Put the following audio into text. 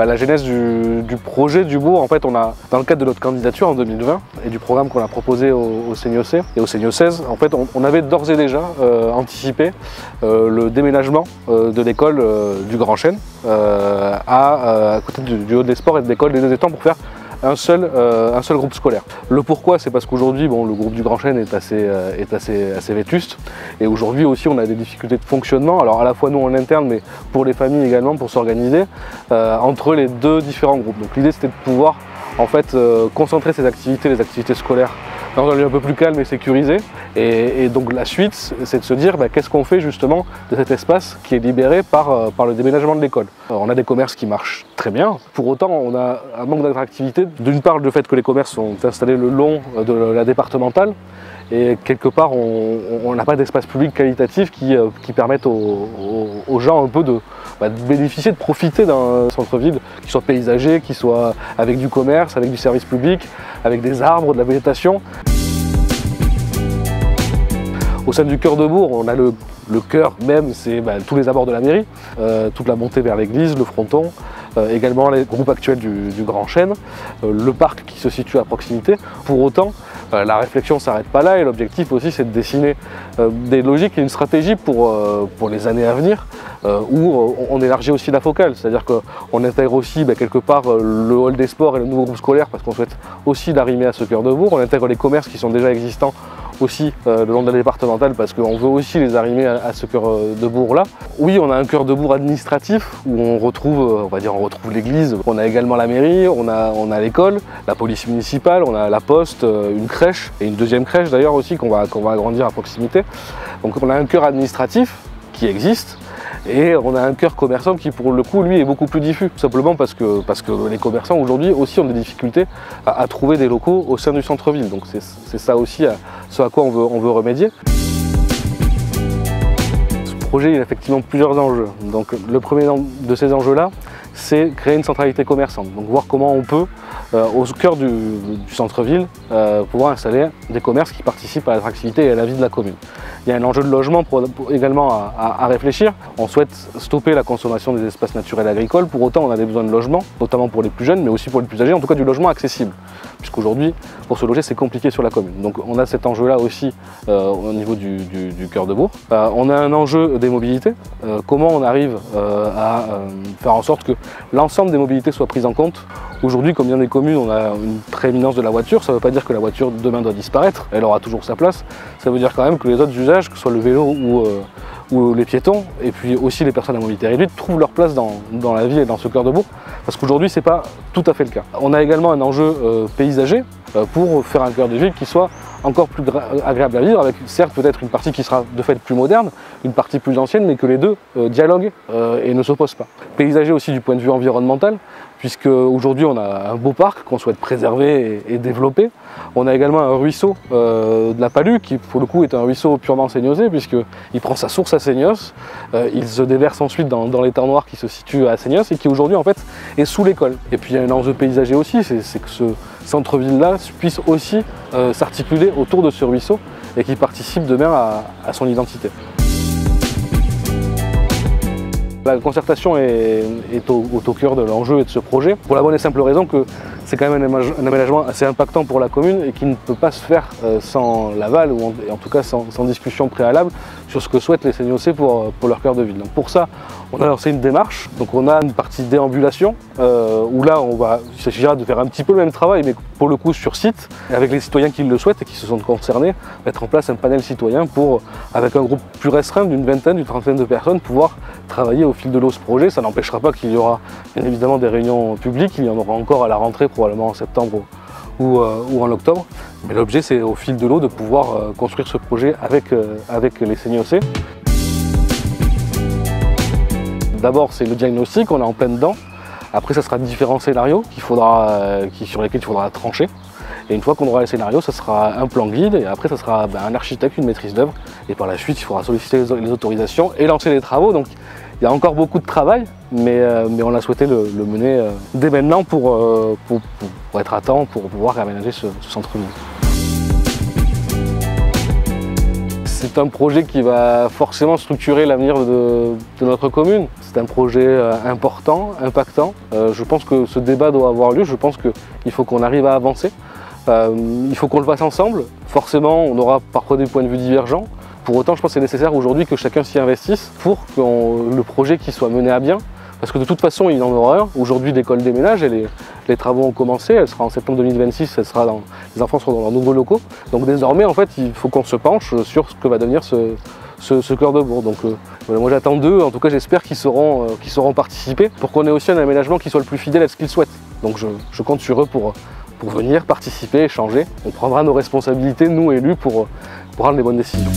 La genèse du projet du bourg, en fait, dans le cadre de notre candidature en 2020 et du programme qu'on a proposé au CNIOC et au CNIO 16, en fait, on avait d'ores et déjà anticipé le déménagement de l'école du Grand Chêne à côté du Haut des Sports et de l'école des Deux Étangs pour faire un seul groupe scolaire. Le pourquoi, c'est parce qu'aujourd'hui, le groupe du Grand Chêne est assez vétuste, et aujourd'hui aussi on a des difficultés de fonctionnement, alors à la fois nous en interne, mais pour les familles également, pour s'organiser entre les deux différents groupes. Donc l'idée c'était de pouvoir en fait concentrer ces activités, les activités scolaires, dans un lieu un peu plus calme et sécurisé. Et donc la suite, c'est de se dire qu'est-ce qu'on fait justement de cet espace qui est libéré par le déménagement de l'école. On a des commerces qui marchent très bien, pour autant on a un manque d'attractivité. D'une part, le fait que les commerces sont installés le long de la départementale, et quelque part on n'a pas d'espace public qualitatif qui permette aux gens un peu de bénéficier, de profiter d'un centre-ville qui soit paysager, qui soit avec du commerce, avec du service public, avec des arbres, de la végétation. Au sein du cœur de bourg, on a le cœur même, c'est tous les abords de la mairie, toute la montée vers l'église, le fronton, également les groupes actuels du Grand Chêne, le parc qui se situe à proximité. Pour autant, la réflexion ne s'arrête pas là, et l'objectif aussi c'est de dessiner des logiques et une stratégie pour les années à venir, où on élargit aussi la focale, c'est-à-dire qu'on intègre aussi quelque part le hall des sports et le nouveau groupe scolaire, parce qu'on souhaite aussi l'arrimer à ce cœur de bourg. On intègre les commerces qui sont déjà existants aussi le long de la départementale, parce qu'on veut aussi les arrimer à ce cœur de bourg là. Oui, on a un cœur de bourg administratif où on retrouve l'église, on a également la mairie, on a l'école, la police municipale, on a la poste, une crèche, et une deuxième crèche d'ailleurs aussi qu'on va agrandir à proximité. Donc on a un cœur administratif qui existe, et on a un cœur commerçant qui pour le coup lui est beaucoup plus diffus, tout simplement parce que les commerçants aujourd'hui aussi ont des difficultés à trouver des locaux au sein du centre-ville. Donc c'est ça aussi ce à quoi on veut remédier. Ce projet il a effectivement plusieurs enjeux. Donc le premier de ces enjeux-là, c'est créer une centralité commerçante. Donc voir comment on peut, au cœur du centre-ville, pouvoir installer des commerces qui participent à l'attractivité et à la vie de la commune. Il y a un enjeu de logement également à réfléchir. On souhaite stopper la consommation des espaces naturels agricoles. Pour autant, on a des besoins de logement, notamment pour les plus jeunes, mais aussi pour les plus âgés, en tout cas du logement accessible. Puisqu'aujourd'hui, pour se loger, c'est compliqué sur la commune. Donc on a cet enjeu-là aussi au niveau du cœur de bourg. On a un enjeu des mobilités. Comment on arrive à faire en sorte que l'ensemble des mobilités soient prises en compte. Aujourd'hui, comme bien des communes, on a une prééminence de la voiture. Ça ne veut pas dire que la voiture demain doit disparaître, elle aura toujours sa place. Ça veut dire quand même que les autres usages, que ce soit le vélo ou les piétons, et puis aussi les personnes à mobilité réduite, trouvent leur place dans la ville et dans ce cœur de bourg, parce qu'aujourd'hui c'est pas tout à fait le cas. On a également un enjeu paysager pour faire un cœur de ville qui soit encore plus agréable à vivre, avec certes peut-être une partie qui sera de fait plus moderne, une partie plus ancienne, mais que les deux dialoguent et ne s'opposent pas. Paysager aussi du point de vue environnemental, puisque aujourd'hui on a un beau parc qu'on souhaite préserver et développer. On a également un ruisseau de la Palue, qui pour le coup est un ruisseau purement seignosé, puisqu'il prend sa source à Seignos, il se déverse ensuite dans l'étang noir qui se situe à Seignos et qui aujourd'hui en fait est sous l'école. Et puis il y a un enjeu paysager aussi, c'est que ce centre-ville-là puisse aussi s'articuler autour de ce ruisseau et qui participe demain à son identité. La concertation est au cœur de l'enjeu et de ce projet, pour la bonne et simple raison que c'est quand même un aménagement assez impactant pour la commune et qui ne peut pas se faire sans l'aval, ou en tout cas sans discussion préalable sur ce que souhaitent les CNIOC pour leur cœur de ville. Donc pour ça, on a lancé une démarche. Donc on a une partie déambulation, où là il s'agira de faire un petit peu le même travail, mais pour le coup sur site, avec les citoyens qui le souhaitent et qui se sont concernés, mettre en place un panel citoyen pour, avec un groupe plus restreint d'une vingtaine, d'une trentaine de personnes, pouvoir travailler au fil de l'eau ce projet. Ça n'empêchera pas qu'il y aura bien évidemment des réunions publiques, il y en aura encore à la rentrée, probablement en septembre ou en octobre. Mais l'objet, c'est au fil de l'eau de pouvoir construire ce projet avec les CNIOC. D'abord, c'est le diagnostic, on est en plein dedans. Après, ça sera différents scénarios sur lesquels il faudra trancher. Et une fois qu'on aura les scénarios, ça sera un plan guide, et après ça sera un architecte, une maîtrise d'œuvre. Et par la suite, il faudra solliciter les autorisations et lancer les travaux. Donc il y a encore beaucoup de travail, mais on a souhaité le mener dès maintenant pour être à temps, pour pouvoir réaménager ce centre-ville. C'est un projet qui va forcément structurer l'avenir de notre commune. c'est un projet important, impactant. Je pense que ce débat doit avoir lieu, je pense qu'il faut qu'on arrive à avancer. Il faut qu'on le fasse ensemble. Forcément, on aura parfois des points de vue divergents. Pour autant, je pense que c'est nécessaire aujourd'hui que chacun s'y investisse pour que le projet qui soit mené à bien. Parce que de toute façon, il en aura un. Aujourd'hui, l'école déménage et les travaux ont commencé. Elle sera en septembre 2026, les enfants seront dans leurs nouveaux locaux. Donc désormais, en fait, il faut qu'on se penche sur ce que va devenir ce cœur de bourg. Donc voilà, moi j'attends d'eux, en tout cas j'espère qu'ils sauront participer pour qu'on ait aussi un aménagement qui soit le plus fidèle à ce qu'ils souhaitent. Donc je compte sur eux pour venir participer, échanger. On prendra nos responsabilités, nous élus, pour prendre les bonnes décisions.